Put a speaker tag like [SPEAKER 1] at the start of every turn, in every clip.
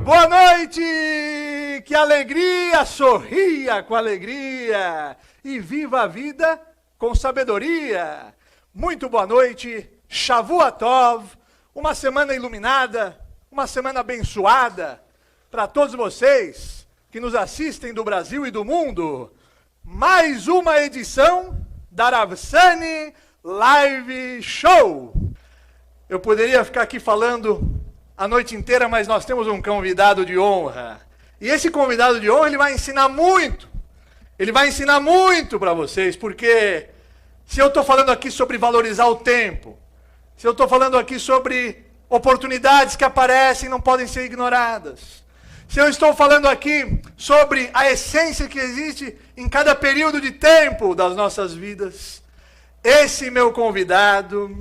[SPEAKER 1] Boa noite! Que alegria! Sorria com alegria! E viva a vida com sabedoria! Muito boa noite! Shavua Tov! Uma semana iluminada, uma semana abençoada para todos vocês que nos assistem do Brasil e do mundo. Mais uma edição da Rav Sani Live Show. Eu poderia ficar aqui falando a noite inteira, mas nós temos um convidado de honra. E esse convidado de honra, ele vai ensinar muito. Ele vai ensinar muito para vocês, porque se eu estou falando aqui sobre valorizar o tempo, se eu estou falando aqui sobre oportunidades que aparecem e não podem ser ignoradas, se eu estou falando aqui sobre a essência que existe em cada período de tempo das nossas vidas, esse meu convidado,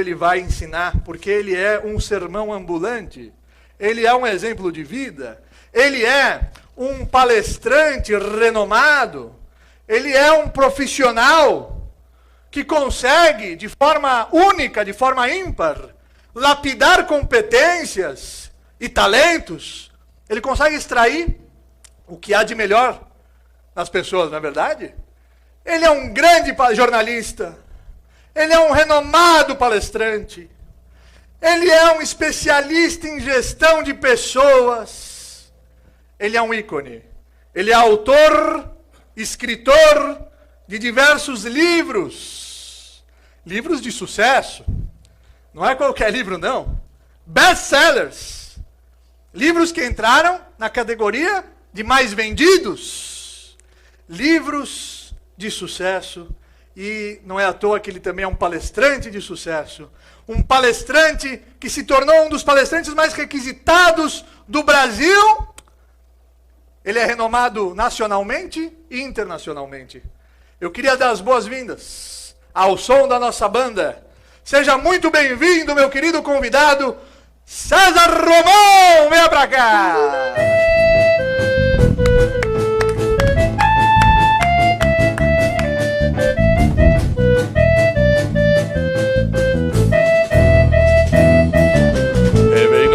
[SPEAKER 1] ele vai ensinar, porque ele é um sermão ambulante, ele é um exemplo de vida, ele é um palestrante renomado, ele é um profissional que consegue, de forma única, de forma ímpar, lapidar competências e talentos. Ele consegue extrair o que há de melhor nas pessoas, não é verdade? Ele é um grande jornalista, ele é um renomado palestrante, ele é um especialista em gestão de pessoas, ele é um ícone, ele é autor, escritor de diversos livros, livros de sucesso, não é qualquer livro não, best-sellers, livros que entraram na categoria de mais vendidos, livros de sucesso, e não é à toa que ele também é um palestrante de sucesso, um palestrante que se tornou um dos palestrantes mais requisitados do Brasil. Ele é renomado nacionalmente e internacionalmente. Eu queria dar as boas-vindas ao som da nossa banda. Seja muito bem-vindo, meu querido convidado, César Romão! Venha pra cá!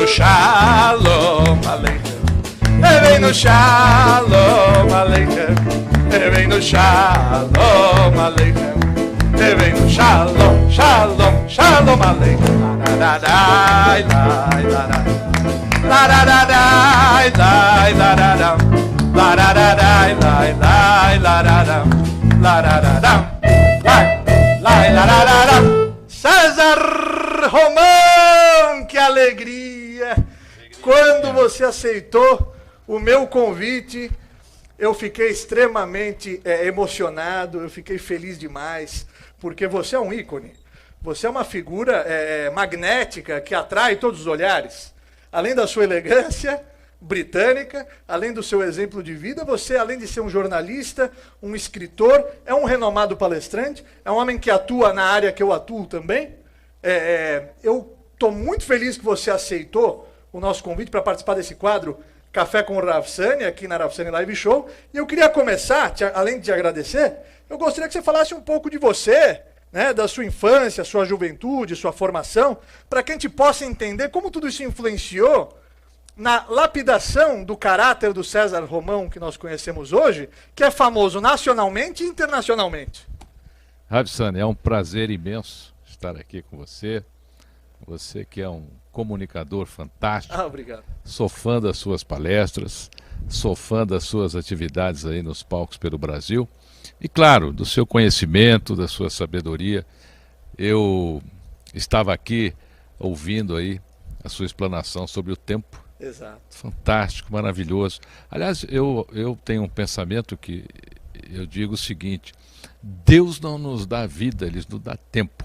[SPEAKER 2] Shalom Aleichem, vem no Shalom Aleichem, vem no Shalom Aleichem, vem no Shalom, Shalom, Shalom Aleichem. La la la la la la la la la la la la la la la.
[SPEAKER 1] César Romão, que alegria! Quando você aceitou o meu convite, eu fiquei extremamente emocionado, eu fiquei feliz demais, porque você é um ícone, você é uma figura magnética que atrai todos os olhares. Além da sua elegância britânica, além do seu exemplo de vida, você, além de ser um jornalista, um escritor, é um renomado palestrante, é um homem que atua na área que eu atuo também. Eu estou muito feliz que você aceitou o nosso convite para participar desse quadro Café com o Rav Sani, aqui na Rav Sani Live Show. E eu queria começar, além de te agradecer, eu gostaria que você falasse um pouco de você, né, da sua infância, sua juventude, sua formação, para que a gente possa entender como tudo isso influenciou na lapidação do caráter do César Romão que nós conhecemos hoje, que é famoso nacionalmente e internacionalmente.
[SPEAKER 3] Rav Sani, é um prazer imenso estar aqui com você. Você que é um comunicador fantástico.
[SPEAKER 1] Obrigado.
[SPEAKER 3] Sou fã das suas palestras, sou fã das suas atividades aí nos palcos pelo Brasil. E claro, do seu conhecimento, da sua sabedoria. Eu estava aqui ouvindo aí a sua explanação sobre o tempo.
[SPEAKER 1] Exato.
[SPEAKER 3] Fantástico, maravilhoso. Aliás, eu tenho um pensamento que eu digo o seguinte: Deus não nos dá vida, Ele nos dá tempo.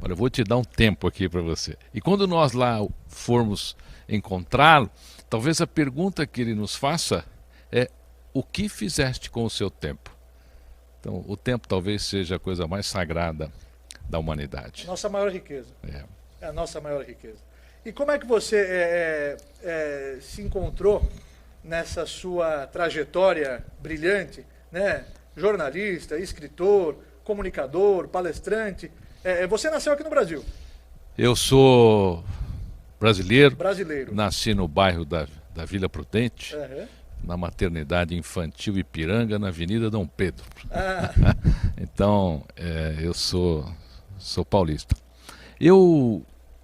[SPEAKER 3] Olha, eu vou te dar um tempo aqui para você. E quando nós lá formos encontrá-lo, talvez a pergunta que ele nos faça é: o que fizeste com o seu tempo? Então, o tempo talvez seja a coisa mais sagrada da humanidade.
[SPEAKER 1] Nossa maior riqueza.
[SPEAKER 3] É
[SPEAKER 1] a nossa maior riqueza. E como é que você se encontrou nessa sua trajetória brilhante, né? Jornalista, escritor, comunicador, palestrante. Você nasceu aqui no Brasil?
[SPEAKER 3] Eu sou brasileiro.
[SPEAKER 1] Brasileiro.
[SPEAKER 3] Nasci no bairro da Vila Prudente,
[SPEAKER 1] Aham.
[SPEAKER 3] na maternidade infantil Ipiranga, na Avenida Dom Pedro.
[SPEAKER 1] Ah,
[SPEAKER 3] Então, eu sou paulista.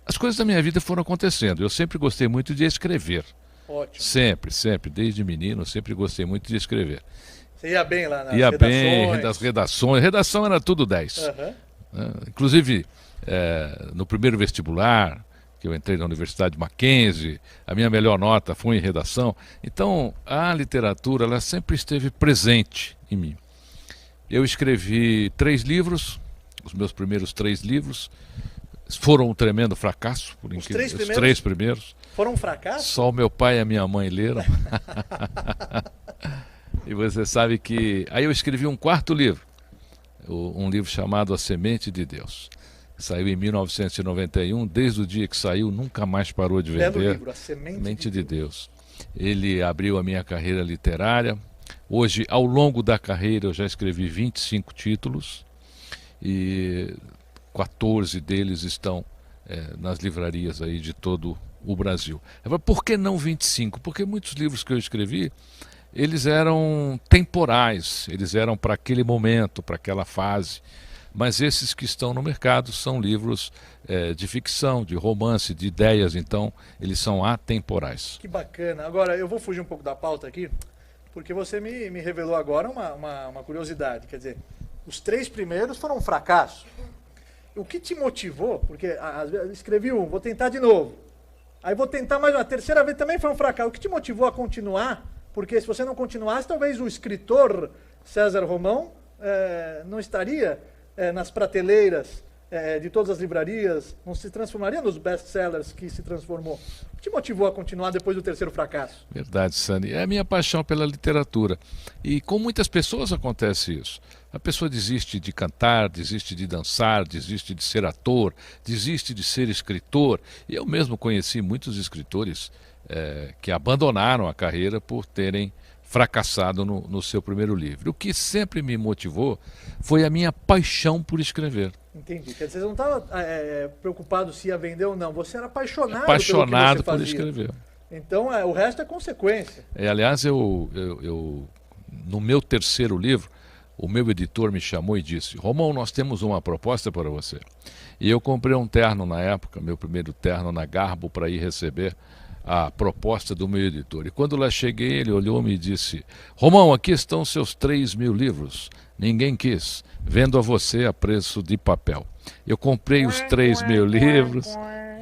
[SPEAKER 3] As coisas da minha vida foram acontecendo. Eu sempre gostei muito de escrever.
[SPEAKER 1] ótimo.
[SPEAKER 3] Sempre, sempre. Desde menino, eu sempre gostei muito de escrever.
[SPEAKER 1] Você ia bem lá nas
[SPEAKER 3] Ia bem
[SPEAKER 1] redações?
[SPEAKER 3] das redações. Redação era tudo 10.
[SPEAKER 1] Aham.
[SPEAKER 3] Inclusive, no primeiro vestibular, que eu entrei na Universidade Mackenzie, a minha melhor nota foi em redação. Então, a literatura, ela sempre esteve presente em mim. Eu escrevi 3 livros, os meus primeiros 3 livros, foram um tremendo fracasso, por
[SPEAKER 1] Os
[SPEAKER 3] incrível.
[SPEAKER 1] 3
[SPEAKER 3] Os
[SPEAKER 1] primeiros?
[SPEAKER 3] 3 primeiros.
[SPEAKER 1] Foram um fracasso?
[SPEAKER 3] Só o meu pai e a minha mãe leram. E você sabe que... Aí eu escrevi um 4º livro, um livro chamado A Semente de Deus. Saiu em 1991, desde o dia que saiu, nunca mais parou de
[SPEAKER 1] Belo
[SPEAKER 3] vender.
[SPEAKER 1] livro, A Semente
[SPEAKER 3] Semente de Deus. Ele abriu a minha carreira literária. Hoje, ao longo da carreira, eu já escrevi 25 títulos e 14 deles estão nas livrarias aí de todo o Brasil. Por que não 25? Porque muitos livros que eu escrevi, eles eram temporais, eles eram para aquele momento, para aquela fase. Mas esses que estão no mercado são livros de ficção, de romance, de ideias, então eles são atemporais.
[SPEAKER 1] Que bacana. Agora, eu vou fugir um pouco da pauta aqui, porque você me revelou agora uma curiosidade. Quer dizer, os 3 primeiros foram um fracasso. O que te motivou? Porque às vezes eu escrevi um, vou tentar de novo. Aí vou tentar mais uma. A terceira vez também foi um fracasso. O que te motivou a continuar? Porque se você não continuasse, talvez o escritor César Romão não estaria nas prateleiras de todas as livrarias, não se transformaria nos best-sellers que se transformou. O que te motivou a continuar depois do 3º fracasso?
[SPEAKER 3] Verdade, Sani. É a minha paixão pela literatura. E com muitas pessoas acontece isso. A pessoa desiste de cantar, desiste de dançar, desiste de ser ator, desiste de ser escritor. E eu mesmo conheci muitos escritores que abandonaram a carreira por terem fracassado no seu primeiro livro. O que sempre me motivou foi a minha paixão por escrever.
[SPEAKER 1] Entendi. Quer dizer, você não estava preocupado se ia vender ou não. Você era apaixonado
[SPEAKER 3] Apaixonado
[SPEAKER 1] pelo
[SPEAKER 3] por
[SPEAKER 1] que você fazia.
[SPEAKER 3] escrever.
[SPEAKER 1] Então, o resto é consequência.
[SPEAKER 3] Aliás, eu, no meu 3º livro, o meu editor me chamou e disse: Romão, nós temos uma proposta para você. E eu comprei um terno na época, meu primeiro terno na Garbo, para ir receber a proposta do meu editor. E quando lá cheguei, ele olhou-me e disse: Romão, aqui estão seus 3.000 livros. Ninguém quis. Vendo a você a preço de papel. Eu comprei os 3.000 livros,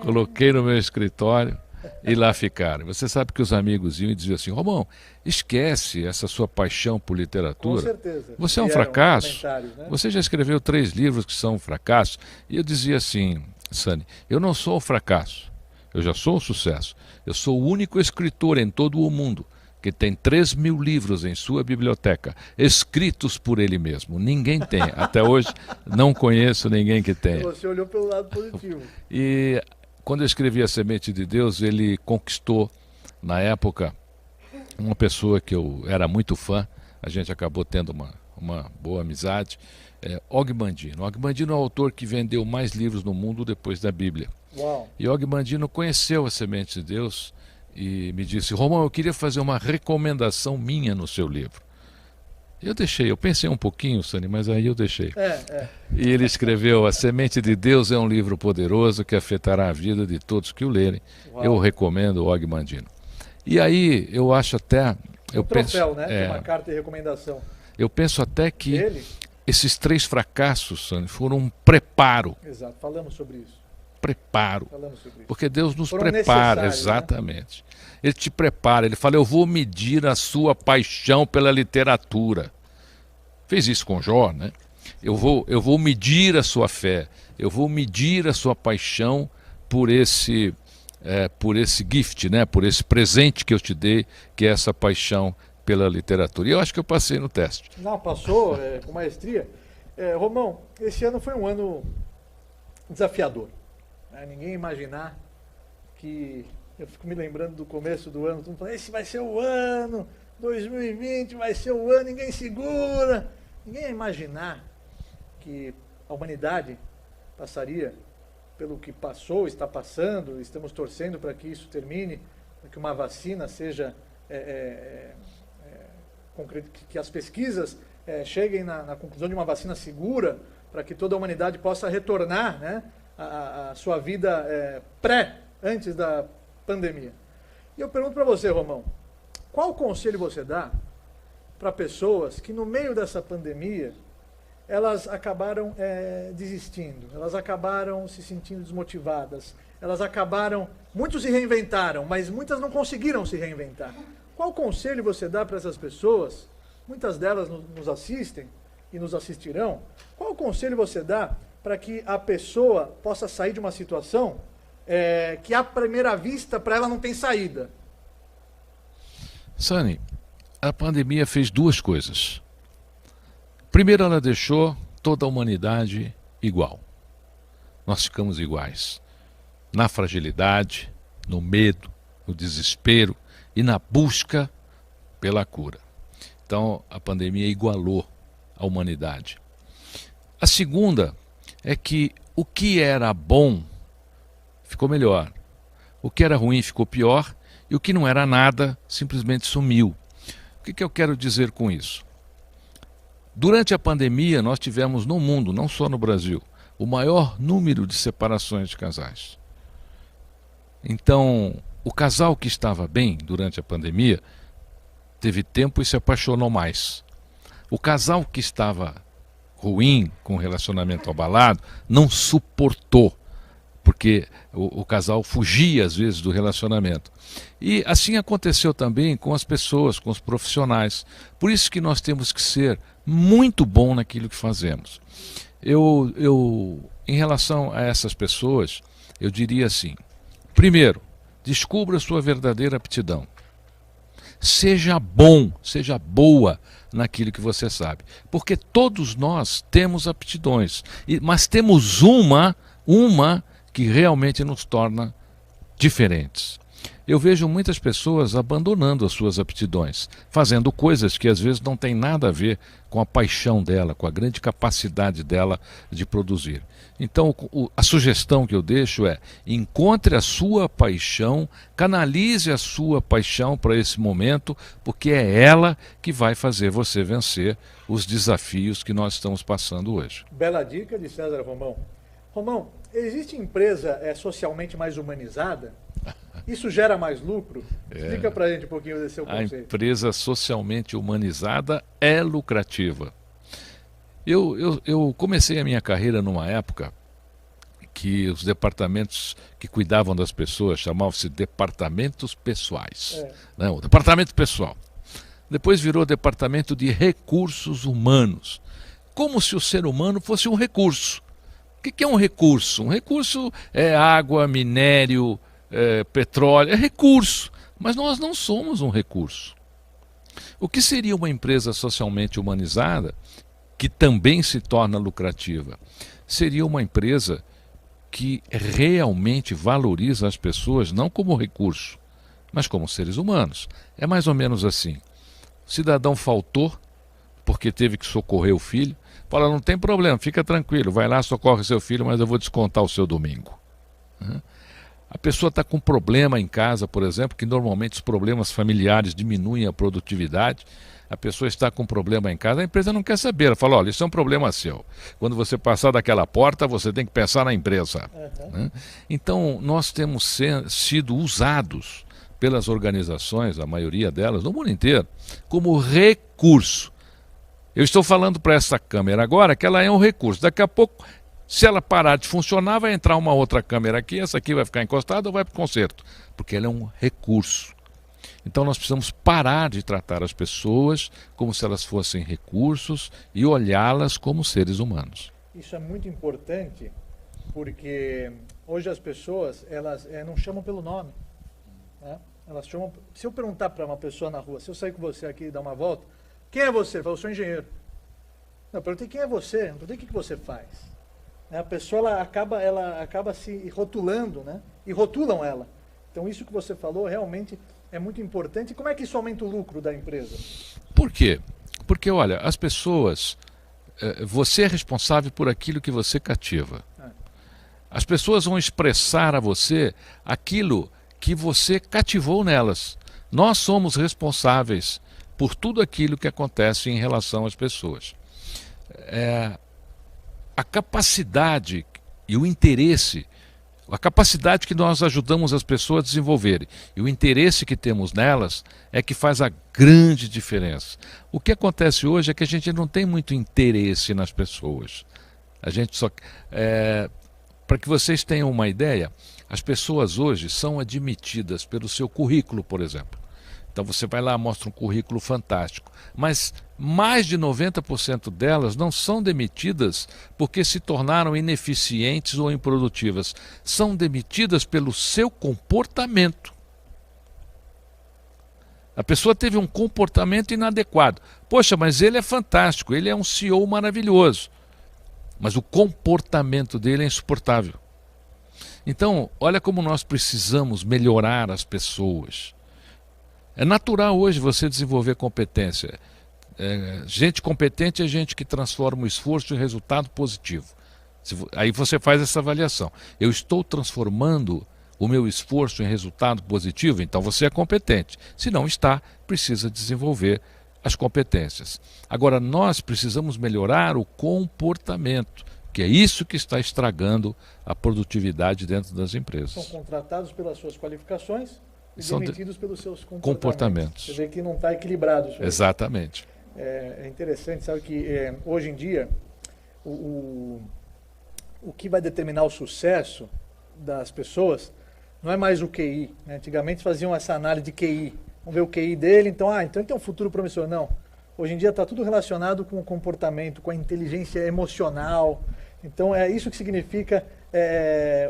[SPEAKER 3] coloquei no meu escritório e lá ficaram. Você sabe que os amigos iam e diziam assim: Romão, esquece essa sua paixão por literatura.
[SPEAKER 1] Com certeza.
[SPEAKER 3] Você é um
[SPEAKER 1] Vieram
[SPEAKER 3] fracasso.
[SPEAKER 1] né?
[SPEAKER 3] Você já escreveu 3 livros que são um fracasso. E eu dizia assim: Sani, eu não sou um fracasso. Eu já sou um sucesso. Eu sou o único escritor em todo o mundo que tem 3.000 livros em sua biblioteca, escritos por ele mesmo. Ninguém tem. Até hoje não conheço ninguém que tenha.
[SPEAKER 1] Você olhou pelo lado positivo.
[SPEAKER 3] E quando eu escrevi A Semente de Deus, ele conquistou, na época, uma pessoa que eu era muito fã. A gente acabou tendo uma boa amizade. Og Mandino. Og Mandino é o autor que vendeu mais livros no mundo depois da Bíblia.
[SPEAKER 1] Uau.
[SPEAKER 3] E Og Mandino conheceu A Semente de Deus e me disse: Romão, eu queria fazer uma recomendação minha no seu livro. Eu pensei um pouquinho, Sani, mas aí eu deixei. E ele escreveu: A Semente de Deus é um livro poderoso que afetará a vida de todos que o lerem.
[SPEAKER 1] Uau.
[SPEAKER 3] Eu recomendo o Og Mandino. E aí eu acho até...
[SPEAKER 1] Um troféu, né? Uma carta de recomendação.
[SPEAKER 3] Eu penso até que
[SPEAKER 1] Ele?
[SPEAKER 3] esses 3 fracassos, Sani, foram um preparo.
[SPEAKER 1] Exato, falamos sobre isso.
[SPEAKER 3] Preparo.
[SPEAKER 1] Falamos sobre isso.
[SPEAKER 3] Porque Deus nos
[SPEAKER 1] Foram
[SPEAKER 3] prepara,
[SPEAKER 1] necessários,
[SPEAKER 3] exatamente. Ele te prepara, ele fala: eu vou medir a sua paixão pela literatura. Fez isso com Jó, né? Eu vou medir a sua fé, eu vou medir a sua paixão por esse gift, né? Por esse presente que eu te dei, que é essa paixão pela literatura. E eu acho que eu passei no teste.
[SPEAKER 1] Não, passou com maestria. Romão, esse ano foi um ano desafiador. Ninguém imaginar que... Eu fico me lembrando do começo do ano, todo mundo falando: esse vai ser o ano, 2020 vai ser o ano, ninguém segura. Ninguém ia imaginar que a humanidade passaria pelo que passou, está passando, estamos torcendo para que isso termine, para que uma vacina seja, que as pesquisas cheguem na conclusão de uma vacina segura, para que toda a humanidade possa retornar, né, à sua vida antes da pandemia. E eu pergunto para você, Romão, qual conselho você dá para pessoas que no meio dessa pandemia elas acabaram desistindo, elas acabaram se sentindo desmotivadas, muitos se reinventaram, mas muitas não conseguiram se reinventar. Qual conselho você dá para essas pessoas? Muitas delas nos assistem e nos assistirão. Qual conselho você dá para que a pessoa possa sair de uma situação que à primeira vista para ela não tem saída?
[SPEAKER 3] Sani, a pandemia fez duas coisas. Primeiro, ela deixou toda a humanidade igual. Nós ficamos iguais. Na fragilidade, no medo, no desespero e na busca pela cura. Então, a pandemia igualou a humanidade. A segunda é que o que era bom ficou melhor. O que era ruim ficou pior e o que não era nada simplesmente sumiu. O que eu quero dizer com isso? Durante a pandemia, nós tivemos no mundo, não só no Brasil, o maior número de separações de casais. Então, o casal que estava bem durante a pandemia teve tempo e se apaixonou mais. O casal que estava ruim, com o relacionamento abalado, não suportou, porque o casal fugia às vezes do relacionamento. E assim aconteceu também com as pessoas, com os profissionais. Por isso que nós temos que ser muito bom naquilo que fazemos. Em relação a essas pessoas, eu diria assim: primeiro, descubra a sua verdadeira aptidão. Seja bom, seja boa naquilo que você sabe. Porque todos nós temos aptidões, mas temos uma que realmente nos torna diferentes. Eu vejo muitas pessoas abandonando as suas aptidões, fazendo coisas que às vezes não têm nada a ver com a paixão dela, com a grande capacidade dela de produzir. Então, a sugestão que eu deixo é: encontre a sua paixão, canalize a sua paixão para esse momento, porque é ela que vai fazer você vencer os desafios que nós estamos passando hoje.
[SPEAKER 1] Bela dica de César Romão. Romão, existe empresa socialmente mais humanizada? Isso gera mais lucro? Explica pra gente um pouquinho desse seu conceito.
[SPEAKER 3] A empresa socialmente humanizada é lucrativa. Eu comecei a minha carreira numa época que os departamentos que cuidavam das pessoas chamavam-se departamentos pessoais. Não, departamento pessoal. Depois virou departamento de recursos humanos. Como se o ser humano fosse um recurso. O que é um recurso? Um recurso é água, minério, petróleo, é recurso, mas nós não somos um recurso. O que seria uma empresa socialmente humanizada, que também se torna lucrativa? Seria uma empresa que realmente valoriza as pessoas não como recurso, mas como seres humanos. É mais ou menos assim: o cidadão faltou porque teve que socorrer o filho, fala: não tem problema, fica tranquilo, vai lá, socorre seu filho, mas eu vou descontar o seu domingo. A pessoa está com problema em casa, por exemplo, que normalmente os problemas familiares diminuem a produtividade. A pessoa está com problema em casa, a empresa não quer saber. Ela fala: olha, isso é um problema seu. Quando você passar daquela porta, você tem que pensar na empresa. Então, nós temos sido usados pelas organizações, a maioria delas, no mundo inteiro, como recurso. Eu estou falando para essa câmera agora que ela é um recurso. Daqui a pouco, se ela parar de funcionar, vai entrar uma outra câmera aqui, essa aqui vai ficar encostada ou vai para o conserto, porque ela é um recurso. Então nós precisamos parar de tratar as pessoas como se elas fossem recursos e olhá-las como seres humanos.
[SPEAKER 1] Isso é muito importante, porque hoje as pessoas elas não chamam pelo nome, né? Elas chamam. Se eu perguntar para uma pessoa na rua, se eu sair com você aqui e dar uma volta, quem é você? Eu falo: eu sou engenheiro. Não, eu perguntei quem é você, não perguntei o que você faz. A pessoa ela acaba se rotulando, né? E rotulam ela. Então isso que você falou realmente é muito importante. E como é que isso aumenta o lucro da empresa?
[SPEAKER 3] Por quê? Porque, olha, as pessoas, você é responsável por aquilo que você cativa. As pessoas vão expressar a você aquilo que você cativou nelas. Nós somos responsáveis por tudo aquilo que acontece em relação às pessoas. A capacidade e o interesse, a capacidade que nós ajudamos as pessoas a desenvolverem e o interesse que temos nelas é que faz a grande diferença. O que acontece hoje é que a gente não tem muito interesse nas pessoas. A gente só... para que vocês tenham uma ideia, as pessoas hoje são admitidas pelo seu currículo, por exemplo. Então você vai lá, mostra um currículo fantástico, mas mais de 90% delas não são demitidas porque se tornaram ineficientes ou improdutivas. São demitidas pelo seu comportamento. A pessoa teve um comportamento inadequado. Poxa, mas ele é fantástico, ele é um CEO maravilhoso. Mas o comportamento dele é insuportável. Então, olha como nós precisamos melhorar as pessoas. É natural hoje você desenvolver competência. Gente competente é gente que transforma o esforço em resultado positivo. Aí você faz essa avaliação. Eu estou transformando o meu esforço em resultado positivo? Então você é competente. Se não está, precisa desenvolver as competências. Agora, nós precisamos melhorar o comportamento, que é isso que está estragando a produtividade dentro das empresas.
[SPEAKER 1] São contratados pelas suas qualificações e
[SPEAKER 3] são
[SPEAKER 1] demitidos pelos seus comportamentos. Você vê que não está equilibrado isso aí.
[SPEAKER 3] Exatamente.
[SPEAKER 1] É interessante, sabe que hoje em dia o que vai determinar o sucesso das pessoas não é mais o QI. Né? Antigamente faziam essa análise de QI. Vamos ver o QI dele, então ele tem um futuro promissor. Não. Hoje em dia está tudo relacionado com o comportamento, com a inteligência emocional. Então é isso que significa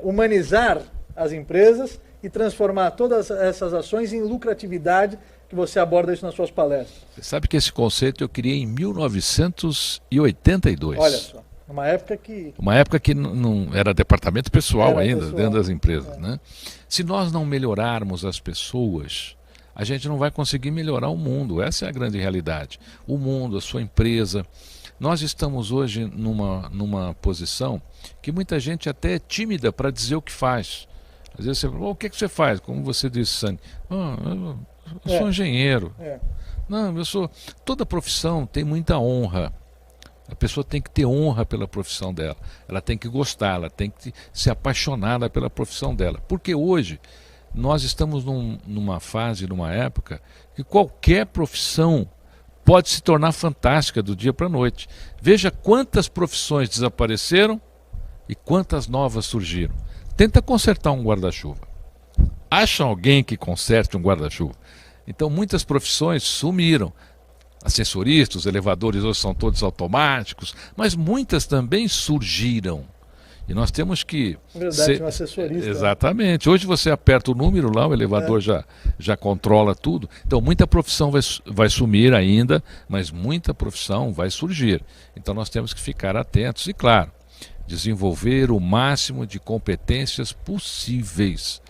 [SPEAKER 1] humanizar as empresas e transformar todas essas ações em lucratividade, que você aborda isso nas suas palestras.
[SPEAKER 3] Você sabe que esse conceito eu criei em 1982.
[SPEAKER 1] Olha só, uma época que
[SPEAKER 3] não era departamento pessoal
[SPEAKER 1] era
[SPEAKER 3] ainda,
[SPEAKER 1] pessoal.
[SPEAKER 3] dentro das empresas. Né? Se nós não melhorarmos as pessoas, a gente não vai conseguir melhorar o mundo. Essa é a grande realidade. O mundo, a sua empresa. Nós estamos hoje numa posição que muita gente até é tímida para dizer o que faz. Às vezes você fala, o que você faz? Como você disse, Sani, eu sou engenheiro. Não, eu sou... Toda profissão tem muita honra. A pessoa tem que ter honra pela profissão dela. Ela tem que gostar, ela tem que ser apaixonada pela profissão dela. Porque hoje nós estamos numa fase, numa época, que qualquer profissão pode se tornar fantástica do dia para a noite. Veja quantas profissões desapareceram e quantas novas surgiram. Tenta consertar um guarda-chuva. Acha alguém que conserte um guarda-chuva. Então muitas profissões sumiram. Ascensoristas, os elevadores hoje são todos automáticos, mas muitas também surgiram. E nós temos que...
[SPEAKER 1] Verdade, um assessorista.
[SPEAKER 3] Exatamente. Hoje você aperta o número lá, o elevador já controla tudo. Então muita profissão vai sumir ainda, mas muita profissão vai surgir. Então nós temos que ficar atentos e, claro, desenvolver o máximo de competências possíveis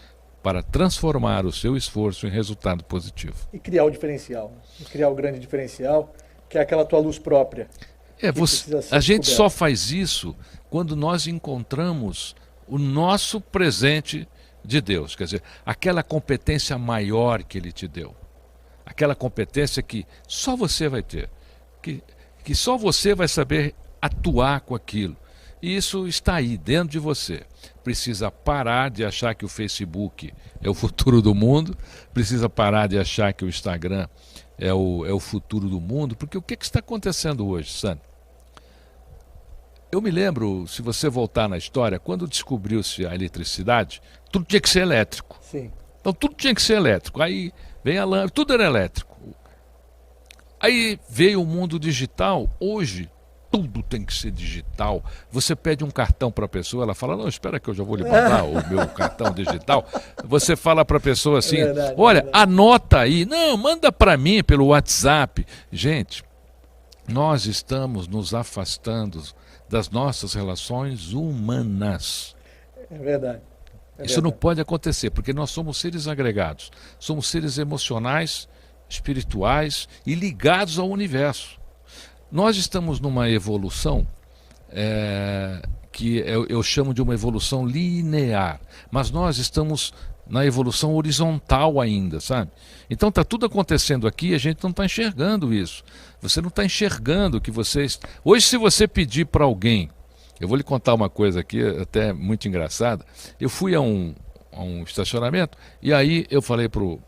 [SPEAKER 3] para transformar o seu esforço em resultado positivo.
[SPEAKER 1] E criar o diferencial. E criar o grande diferencial, que é aquela tua luz própria.
[SPEAKER 3] A gente só faz isso quando nós encontramos o nosso presente de Deus. Quer dizer, aquela competência maior que Ele te deu. Aquela competência que só você vai ter. Que só você vai saber atuar com aquilo. E isso está aí, dentro de você. Precisa parar de achar que o Facebook é o futuro do mundo, precisa parar de achar que o Instagram é o futuro do mundo, porque o que está acontecendo hoje, Sandro? Eu me lembro, se você voltar na história, quando descobriu-se a eletricidade, tudo tinha que ser elétrico.
[SPEAKER 1] Sim.
[SPEAKER 3] Então tudo tinha que ser elétrico. Aí vem a lâmpada, tudo era elétrico. Aí veio o mundo digital, hoje tudo tem que ser digital. Você pede um cartão para a pessoa, ela fala, não, espera que eu já vou lhe mandar o meu cartão digital. Você fala para a pessoa assim, olha, anota aí. Não, manda para mim pelo WhatsApp. Gente, nós estamos nos afastando das nossas relações humanas.
[SPEAKER 1] É verdade.
[SPEAKER 3] Isso não pode acontecer, porque nós somos seres agregados. Somos seres emocionais, espirituais e ligados ao universo. Nós estamos numa evolução que eu chamo de uma evolução linear, mas nós estamos na evolução horizontal ainda, sabe? Então está tudo acontecendo aqui e a gente não está enxergando isso. Você não está enxergando que vocês... Hoje, se você pedir para alguém... Eu vou lhe contar uma coisa aqui, até muito engraçada. Eu fui a um estacionamento e aí eu falei para o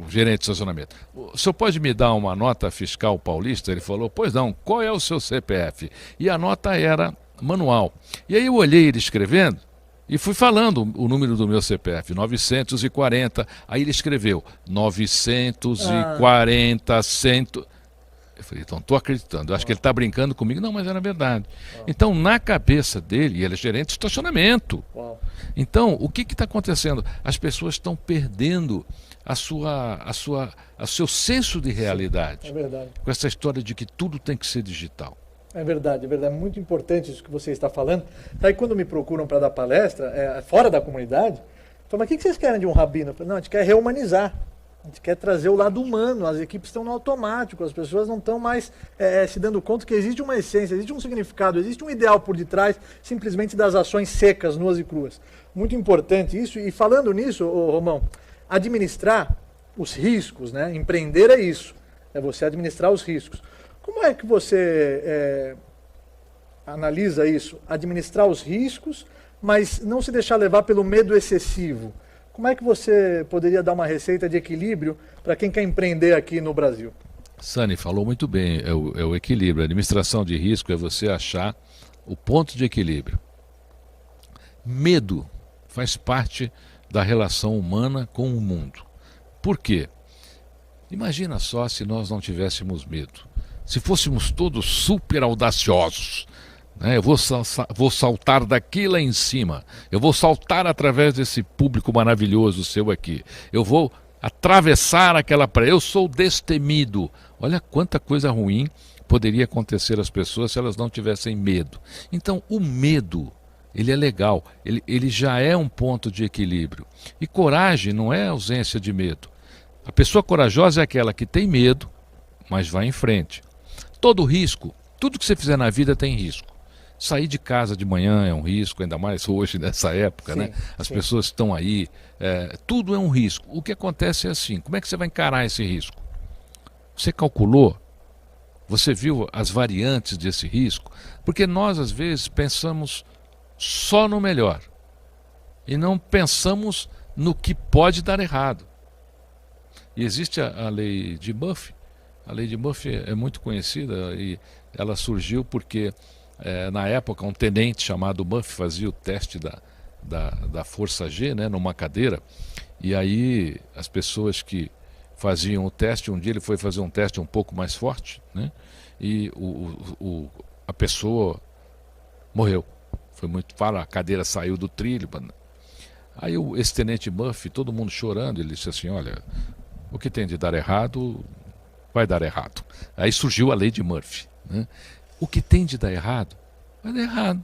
[SPEAKER 3] gerente de estacionamento: o senhor pode me dar uma nota fiscal paulista? Ele falou: pois não, qual é o seu CPF? E a nota era manual. E aí eu olhei ele escrevendo e fui falando o número do meu CPF, 940. Aí ele escreveu 940, 100. Eu falei: então estou acreditando, eu acho que ele está brincando comigo. Não, mas era verdade. Então, na cabeça dele, e ele é gerente de estacionamento. Então, o que está acontecendo? As pessoas estão perdendo o seu senso de realidade.
[SPEAKER 1] É verdade.
[SPEAKER 3] Com essa história de que tudo tem que ser digital.
[SPEAKER 1] É verdade, é verdade. Muito importante isso que você está falando. Aí quando me procuram para dar palestra, fora da comunidade, falam: mas o que vocês querem de um rabino? Eu falo: não, a gente quer rehumanizar. A gente quer trazer o lado humano. As equipes estão no automático, as pessoas não estão mais se dando conta que existe uma essência, existe um significado, existe um ideal por detrás simplesmente das ações secas, nuas e cruas. Muito importante isso. E falando nisso, Romão, administrar os riscos, né? Empreender é isso, é você administrar os riscos. Como é que você analisa isso? Administrar os riscos, mas não se deixar levar pelo medo excessivo. Como é que você poderia dar uma receita de equilíbrio para quem quer empreender aqui no Brasil?
[SPEAKER 3] Sani falou muito bem, é o equilíbrio. A administração de risco é você achar o ponto de equilíbrio. Medo faz parte da relação humana com o mundo. Por quê? Imagina só se nós não tivéssemos medo. Se fôssemos todos super audaciosos. Eu vou saltar daqui lá em cima. Eu vou saltar através desse público maravilhoso seu aqui. Eu vou atravessar aquela praia. Eu sou destemido. Olha quanta coisa ruim poderia acontecer às pessoas se elas não tivessem medo. Então, o medo, ele é legal. Ele já é um ponto de equilíbrio. E coragem não é ausência de medo. A pessoa corajosa é aquela que tem medo, mas vai em frente. Todo risco, tudo que você fizer na vida tem risco. Sair de casa de manhã é um risco, ainda mais hoje, nessa época, sim, né? As pessoas estão aí, tudo é um risco. O que acontece é assim: como é que você vai encarar esse risco? Você calculou? Você viu as variantes desse risco? Porque nós, às vezes, pensamos só no melhor e não pensamos no que pode dar errado. E existe a lei de Murphy. A lei de Murphy é muito conhecida e ela surgiu porque... na época, um tenente chamado Murphy fazia o teste da força G, né, numa cadeira, e aí as pessoas que faziam o teste, um dia ele foi fazer um teste um pouco mais forte, né, e a pessoa morreu. Foi muito fácil, a cadeira saiu do trilho. Aí esse tenente Murphy, todo mundo chorando, ele disse assim: olha, o que tem de dar errado, vai dar errado. Aí surgiu a lei de Murphy, né? O que tem de dar errado, vai dar errado.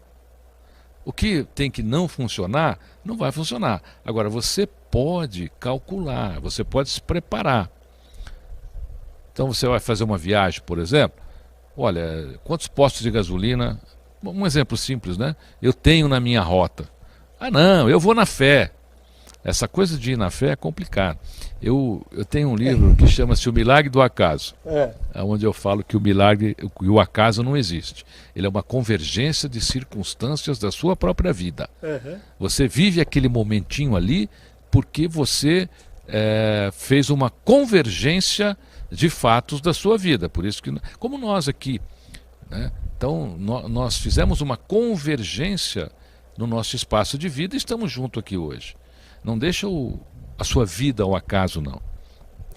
[SPEAKER 3] O que tem que não funcionar, não vai funcionar. Agora, você pode calcular, você pode se preparar. Então, você vai fazer uma viagem, por exemplo. Olha, quantos postos de gasolina, um exemplo simples, né? Eu tenho na minha rota. Ah, não, eu vou na fé. Essa coisa de ir na fé é complicado. Eu tenho um livro que chama-se O Milagre do Acaso, onde eu falo que o acaso não existe. Ele é uma convergência de circunstâncias da sua própria vida. Você vive aquele momentinho ali porque você fez uma convergência de fatos da sua vida. Por isso que, como nós aqui, né? Então, nós fizemos uma convergência no nosso espaço de vida e estamos juntos aqui hoje. Não deixa a sua vida ao acaso, não.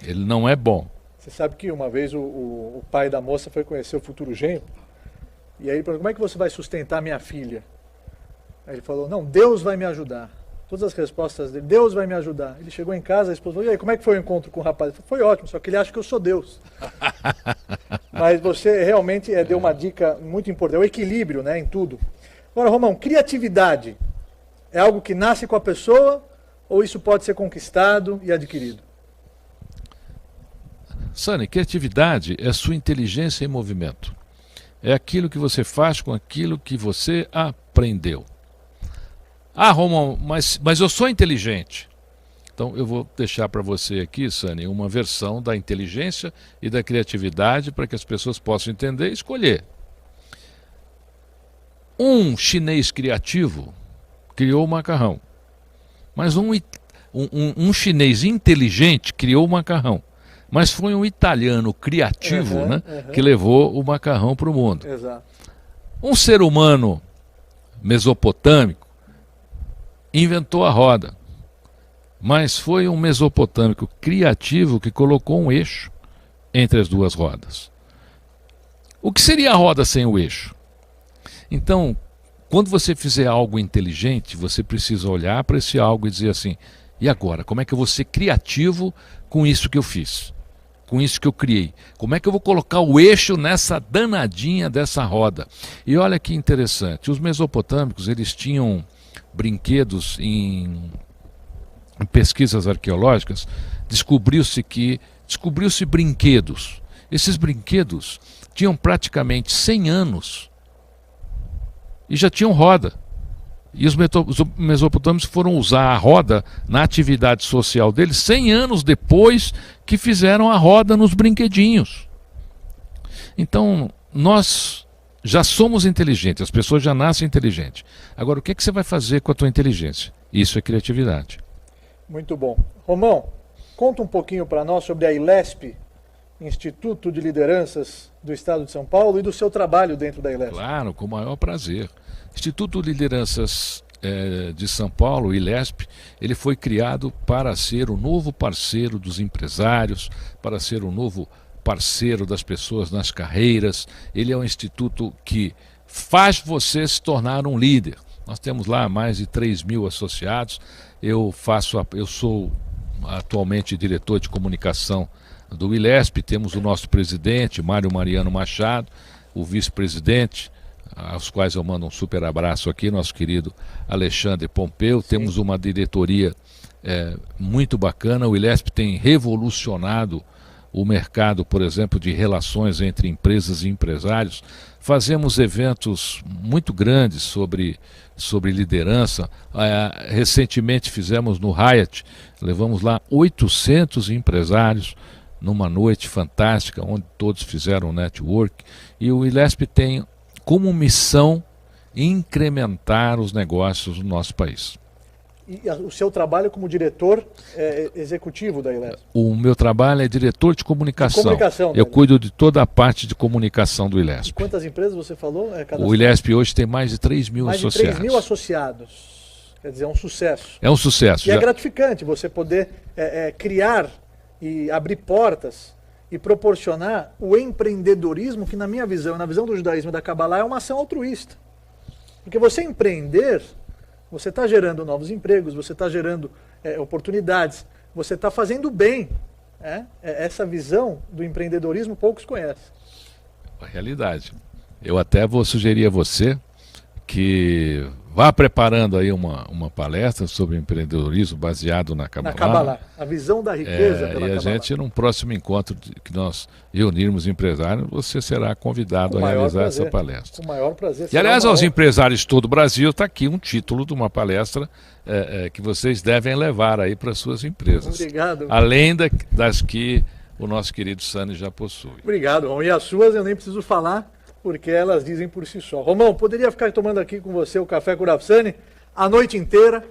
[SPEAKER 3] Ele não é bom.
[SPEAKER 1] Você sabe que uma vez o pai da moça foi conhecer o futuro genro, e aí ele falou: como é que você vai sustentar minha filha? Aí ele falou: não, Deus vai me ajudar. Todas as respostas dele: Deus vai me ajudar. Ele chegou em casa, a esposa falou: e aí, como é que foi o encontro com o rapaz? Ele falou: foi ótimo, só que ele acha que eu sou Deus. Mas você realmente deu uma dica muito importante, é o equilíbrio, né, em tudo. Agora, Romão, criatividade é algo que nasce com a pessoa ou isso pode ser conquistado e adquirido?
[SPEAKER 3] Sani, criatividade é sua inteligência em movimento. É aquilo que você faz com aquilo que você aprendeu. Ah, Romão, mas eu sou inteligente. Então eu vou deixar para você aqui, Sani, uma versão da inteligência e da criatividade para que as pessoas possam entender e escolher. Um chinês criativo criou o macarrão, mas um chinês inteligente criou o macarrão. Mas foi um italiano criativo, né, que levou o macarrão para o mundo.
[SPEAKER 1] Exato.
[SPEAKER 3] Um ser humano mesopotâmico inventou a roda, mas foi um mesopotâmico criativo que colocou um eixo entre as duas rodas. O que seria a roda sem o eixo? Então, quando você fizer algo inteligente, você precisa olhar para esse algo e dizer assim, e agora, como é que eu vou ser criativo com isso que eu fiz? Com isso que eu criei? Como é que eu vou colocar o eixo nessa danadinha dessa roda? E olha que interessante, os mesopotâmicos, eles tinham brinquedos em pesquisas arqueológicas, descobriu-se brinquedos. Esses brinquedos tinham praticamente 100 anos e já tinham roda. E os mesopotâmicos foram usar a roda na atividade social deles 100 anos depois que fizeram a roda nos brinquedinhos. Então, nós já somos inteligentes, as pessoas já nascem inteligentes. Agora, o que é que você vai fazer com a tua inteligência? Isso é criatividade.
[SPEAKER 1] Muito bom. Romão, conta um pouquinho para nós sobre a ILESP, Instituto de Lideranças do Estado de São Paulo, e do seu trabalho dentro da ILESP.
[SPEAKER 3] Claro, com o maior prazer. Instituto de Lideranças de São Paulo, ILESP, ele foi criado para ser o novo parceiro dos empresários, para ser o novo parceiro das pessoas nas carreiras. Ele é um instituto que faz você se tornar um líder. Nós temos lá mais de 3.000 associados. Eu sou atualmente diretor de comunicação do ILESP. Temos o nosso presidente, Mário Mariano Machado, o vice-presidente, aos quais eu mando um super abraço aqui, nosso querido Alexandre Pompeu. Sim. Temos uma diretoria muito bacana. O ILESP tem revolucionado o mercado, por exemplo, de relações entre empresas e empresários. Fazemos eventos muito grandes sobre liderança. Recentemente fizemos no Hyatt, levamos lá 800 empresários numa noite fantástica, onde todos fizeram network. E o ILESP tem como missão incrementar os negócios no nosso país.
[SPEAKER 1] E o seu trabalho como diretor executivo da ILESP? O
[SPEAKER 3] meu trabalho é diretor de comunicação. Eu cuido de toda a parte de comunicação do ILESP.
[SPEAKER 1] E quantas empresas você falou?
[SPEAKER 3] O ILESP hoje tem mais de 3.000 associados.
[SPEAKER 1] Mais de 3.000 associados. Quer dizer, é um sucesso.
[SPEAKER 3] É um sucesso.
[SPEAKER 1] E é gratificante você poder criar e abrir portas e proporcionar o empreendedorismo, que na minha visão, na visão do judaísmo e da Kabbalah, é uma ação altruísta. Porque você empreender, você está gerando novos empregos, você está gerando oportunidades, você está fazendo bem. Essa visão do empreendedorismo poucos conhecem.
[SPEAKER 3] A realidade. Eu até vou sugerir a você que vá preparando aí uma palestra sobre empreendedorismo baseado na Kabbalah.
[SPEAKER 1] Na Kabbalah, a visão da riqueza pela Kabbalah.
[SPEAKER 3] E a gente, num próximo encontro que nós reunirmos empresários, você será convidado a realizar essa palestra.
[SPEAKER 1] Com o maior prazer.
[SPEAKER 3] E aliás, aos empresários de todo o Brasil, está aqui um título de uma palestra que vocês devem levar aí para suas empresas.
[SPEAKER 1] Obrigado.
[SPEAKER 3] Além das que o nosso querido Sani já possui.
[SPEAKER 1] Obrigado, Romão. E as suas eu nem preciso falar, porque elas dizem por si só. Romão, poderia ficar tomando aqui com você o café com o Rav Sani a noite inteira.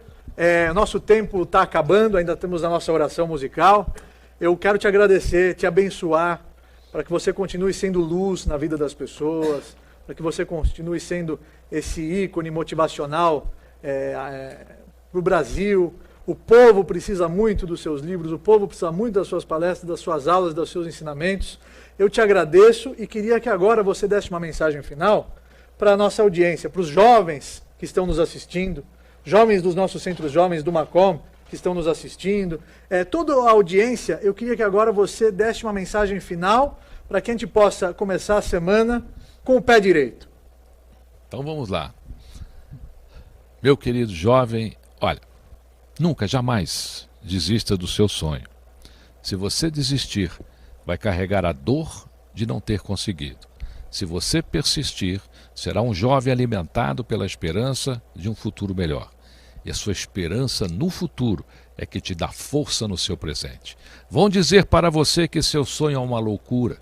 [SPEAKER 1] Nosso tempo está acabando, ainda temos a nossa oração musical. Eu quero te agradecer, te abençoar, para que você continue sendo luz na vida das pessoas, para que você continue sendo esse ícone motivacional para o Brasil. O povo precisa muito dos seus livros, o povo precisa muito das suas palestras, das suas aulas, dos seus ensinamentos. Eu te agradeço e queria que agora você desse uma mensagem final para a nossa audiência, para os jovens que estão nos assistindo, jovens dos nossos centros jovens do Macom que estão nos assistindo, toda a audiência. Eu queria que agora você desse uma mensagem final para que a gente possa começar a semana com o pé direito.
[SPEAKER 3] Então vamos lá. Meu querido jovem, olha, nunca, jamais desista do seu sonho. Se você desistir, vai carregar a dor de não ter conseguido. Se você persistir, será um jovem alimentado pela esperança de um futuro melhor. E a sua esperança no futuro é que te dá força no seu presente. Vão dizer para você que seu sonho é uma loucura,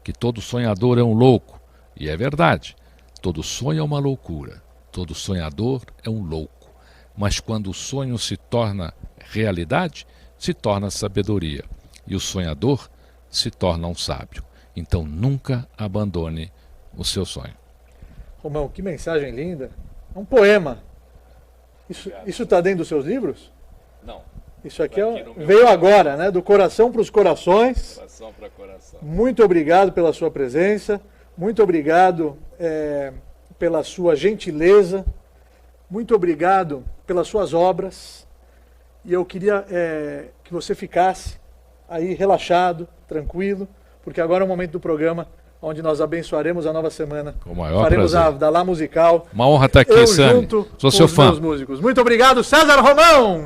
[SPEAKER 3] que todo sonhador é um louco. E é verdade, todo sonho é uma loucura, todo sonhador é um louco. Mas quando o sonho se torna realidade, se torna sabedoria. E o sonhador se torna um sábio. Então nunca abandone o seu sonho.
[SPEAKER 1] Romão, que mensagem linda. É um poema. Isso está dentro dos seus livros?
[SPEAKER 3] Não.
[SPEAKER 1] Isso aqui veio agora, né? Do coração para os corações.
[SPEAKER 3] Coração para coração.
[SPEAKER 1] Muito obrigado pela sua presença. Muito obrigado pela sua gentileza. Muito obrigado pelas suas obras. E eu queria que você ficasse aí relaxado, tranquilo, porque agora é o momento do programa onde nós abençoaremos a nova semana.
[SPEAKER 3] Com o maior
[SPEAKER 1] Faremos
[SPEAKER 3] prazer.
[SPEAKER 1] a Dalá musical.
[SPEAKER 3] Uma honra estar aqui,
[SPEAKER 1] eu
[SPEAKER 3] Sami.
[SPEAKER 1] junto
[SPEAKER 3] Sou
[SPEAKER 1] com
[SPEAKER 3] seu
[SPEAKER 1] os
[SPEAKER 3] fã.
[SPEAKER 1] meus músicos. Muito obrigado, César Romão!